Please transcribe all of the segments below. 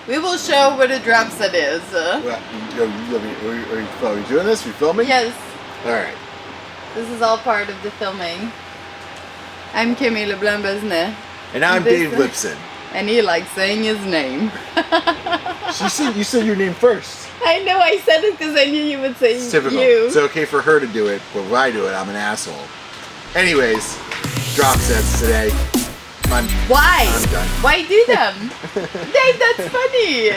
We will show what a drop set is. Well, are we doing this? Are we filming? Yes. All right. This is all part of the filming. I'm Kimmy Leblanc-bazinet. And I'm Dave Lipson. And he likes saying his name. You said your name first. I know, I said it because I knew you would say it's typical. you. It's okay for her to do it, but when I do it, I'm an asshole. Anyways, drop sets today. Why? I'm done. Why do them? Dave, that's funny.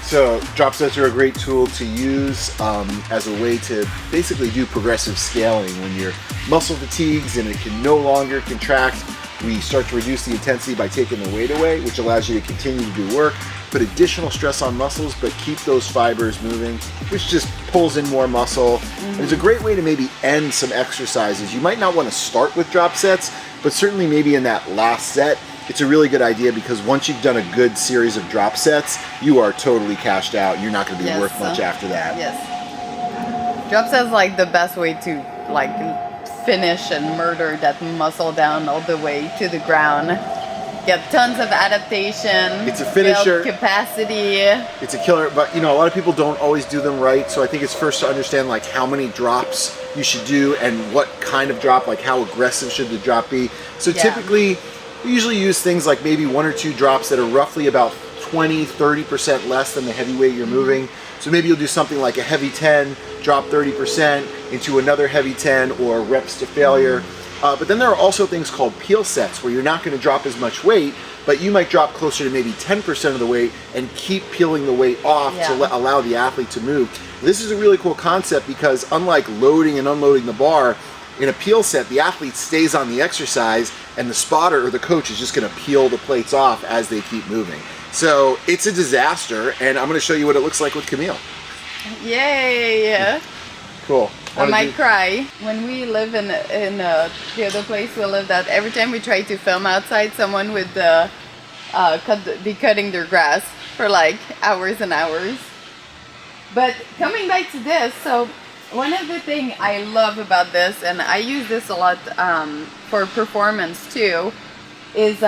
So drop sets are a great tool to use as a way to basically do progressive scaling. When your muscle fatigues and it can no longer contract, we start to reduce the intensity by taking the weight away, which allows you to continue to do work, put additional stress on muscles, but keep those fibers moving, which just pulls in more muscle. And it's a great way to maybe end some exercises. You might not want to start with drop sets, but certainly maybe in that last set, it's a really good idea because once you've done a good series of drop sets, you are totally cashed out. You're not going to be worth much after that. Yes. Drop sets like the best way to finish and murder that muscle down all the way to the ground. Get tons of adaptation. It's a finisher. Build capacity. It's a killer, but a lot of people don't always do them right. So I think it's first to understand like how many drops you should do and what kind of drop, like how aggressive should the drop be. So typically, we usually use things like maybe 1 or 2 drops that are roughly about 20-30% less than the heavy weight you're moving. So maybe you'll do something like a heavy 10, drop 30% into another heavy 10 or reps to failure. But then there are also things called peel sets where you're not going to drop as much weight, but you might drop closer to maybe 10% of the weight and keep peeling the weight off to allow the athlete to move. This is a really cool concept because unlike loading and unloading the bar, in a peel set, the athlete stays on the exercise and the spotter or the coach is just going to peel the plates off as they keep moving. So it's a disaster, and I'm going to show you what it looks like with Camille. Yay! Cool. I might cry. When we live in the other place we lived at, every time we try to film outside, someone would be cutting their grass for like hours and hours. But coming back to this, so one of the things I love about this, and I use this a lot for performance too, is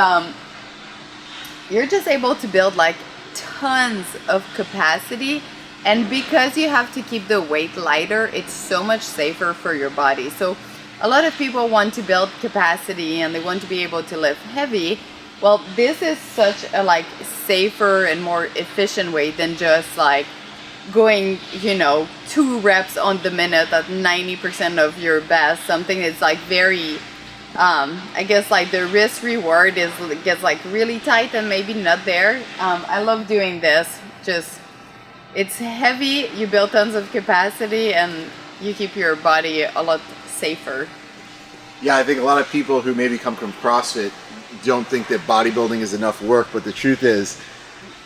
you're just able to build like tons of capacity. And because you have to keep the weight lighter, it's so much safer for your body. So a lot of people want to build capacity and they want to be able to lift heavy. Well, this is such a safer and more efficient way than just like going 2 reps on the minute at 90% of your best. Something that's like very I guess like the risk reward gets like really tight and maybe not there. I love doing this. It's heavy, you build tons of capacity, and you keep your body a lot safer. Yeah, I think a lot of people who maybe come from CrossFit don't think that bodybuilding is enough work, but the truth is,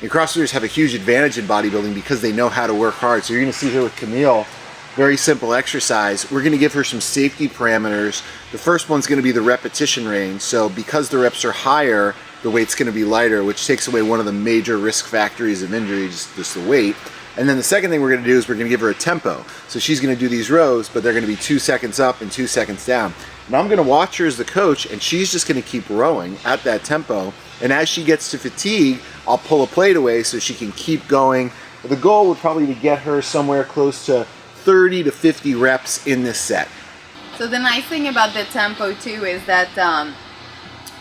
CrossFitters have a huge advantage in bodybuilding because they know how to work hard. So you're going to see here with Camille, very simple exercise. We're going to give her some safety parameters. The first one's going to be the repetition range. So because the reps are higher, the weight's going to be lighter, which takes away one of the major risk factors of injury, just the weight. And then the second thing we're going to do is we're going to give her a tempo. So she's going to do these rows, but they're going to be 2 seconds up and 2 seconds down. And I'm going to watch her as the coach, and she's just going to keep rowing at that tempo. And as she gets to fatigue, I'll pull a plate away so she can keep going. The goal would probably be to get her somewhere close to 30 to 50 reps in this set. So the nice thing about the tempo too is that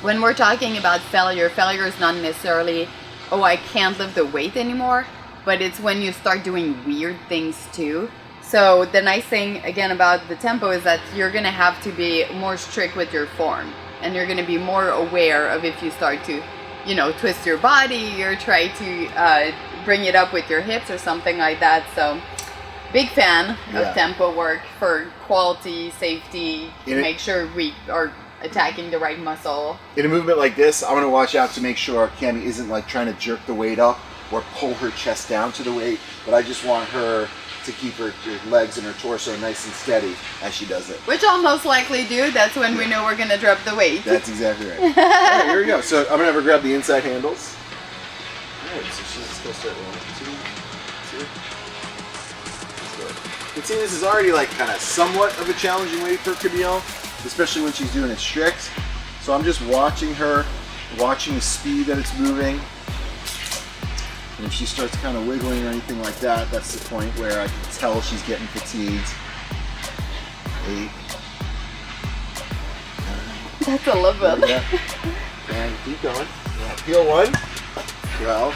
when we're talking about failure is not necessarily, oh, I can't lift the weight anymore, but it's when you start doing weird things too. So the nice thing again about the tempo is that you're gonna have to be more strict with your form, and you're gonna be more aware of if you start to, twist your body or try to bring it up with your hips or something like that. So big fan of tempo work for quality, safety, to make sure we are attacking the right muscle. In a movement like this, I want to watch out to make sure Cami isn't like trying to jerk the weight up or pull her chest down to the weight, but I just want her to keep her legs and her torso nice and steady as she does it. Which I'll most likely do. That's when we know we're going to drop the weight. That's exactly right. All right, here we go. So I'm going to have her grab the inside handles. All right, so she's just going to start 1, 2, 3. can see this is already like kind of somewhat of a challenging weight for Camille, especially when she's doing it strict. So I'm just watching her, watching the speed that it's moving. And if she starts kind of wiggling or anything like that, that's the point where I can tell she's getting fatigued. 8. That's 11. Yeah. And keep going. Yeah. Peel 1. 12.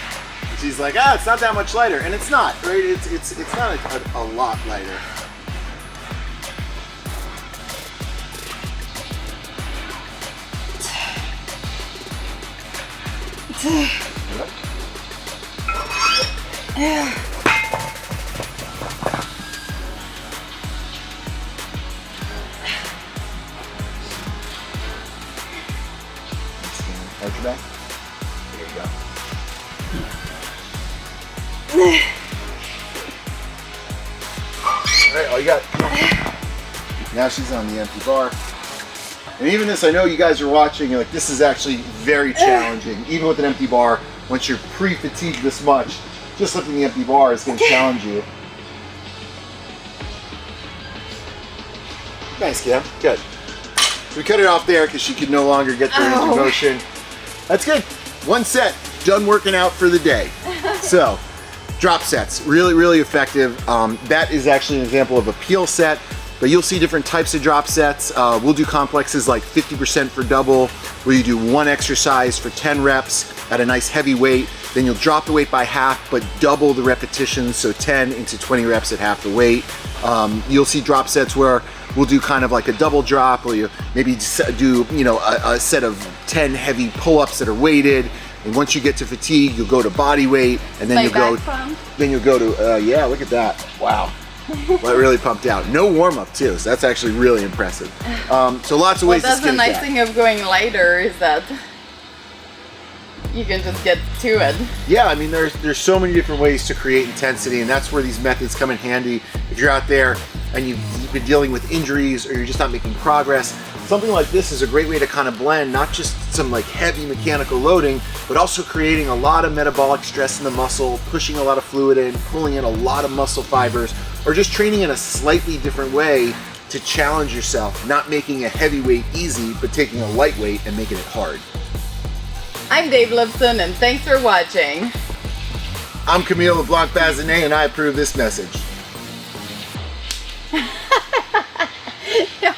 And she's like, ah, it's not that much lighter, and it's not, right? It's not a lot lighter. Yep. Yeah. Arch your back. There you go. Alright, all you got. Come on. Now she's on the empty bar. And even this, I know you guys are watching, you're like, this is actually very challenging. Even with an empty bar, once you're pre-fatigued this much, just lifting the empty bar is going to challenge you. Nice, Kim. Good. So we cut it off there because she could no longer get the range of motion. That's good. 1 set, done working out for the day. So, drop sets, really, really effective. That is actually an example of a peel set, but you'll see different types of drop sets. We'll do complexes like 50% for double, where you do 1 exercise for 10 reps at a nice heavy weight. Then you'll drop the weight by half, but double the repetitions, so 10 into 20 reps at half the weight. You'll see drop sets where we'll do kind of like a double drop, where you maybe do, you know, a set of 10 heavy pull-ups that are weighted. And once you get to fatigue, you'll go to body weight, and then you'll go. Then you'll go to yeah. Look at that! Wow, that really pumped out. No warm-up too, so that's actually really impressive. So lots of ways to That's skin the nice fat. thing of going lighter is that you can just get to it. Yeah, I mean, there's so many different ways to create intensity, and that's where these methods come in handy. If you're out there and you've been dealing with injuries or you're just not making progress, something like this is a great way to kind of blend not just some like heavy mechanical loading, but also creating a lot of metabolic stress in the muscle, pushing a lot of fluid in, pulling in a lot of muscle fibers, or just training in a slightly different way to challenge yourself, not making a heavyweight easy, but taking a lightweight and making it hard. I'm Dave Lipson, and thanks for watching. I'm Camille Leblanc-bazinet, and I approve this message. Ja,